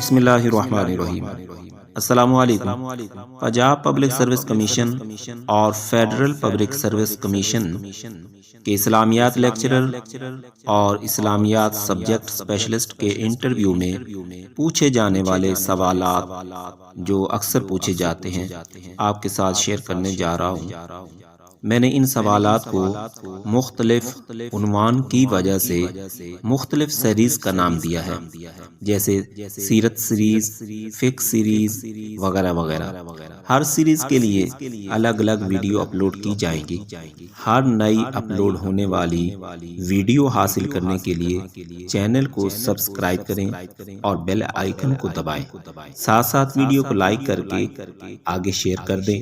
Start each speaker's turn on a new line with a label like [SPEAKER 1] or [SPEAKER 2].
[SPEAKER 1] بسم اللہ الرحمن الرحیم۔ السلام علیکم۔ پنجاب پبلک سروس کمیشن اور فیڈرل پبلک سروس کمیشن کے اسلامیات لیکچرر اور اسلامیات سبجیکٹ اسپیشلسٹ کے انٹرویو میں پوچھے جانے والے سوالات جو اکثر پوچھے جاتے ہیں آپ کے ساتھ شیئر کرنے جا رہا ہوں۔ میں نے ان سوالات کو مختلف عنوان کی وجہ سے مختلف سیریز کا نام دیا ہے، جیسے سیرت سیریز، فقہ سیریز وغیرہ وغیرہ۔ ہر سیریز کے لیے الگ الگ ویڈیو اپلوڈ کی جائیں گی۔ ہر نئی اپلوڈ ہونے والی ویڈیو حاصل کرنے کے لیے چینل کو سبسکرائب کریں اور بیل آئیکن کو دبائیں، ساتھ ساتھ ویڈیو کو لائک کر کے آگے شیئر کر دیں۔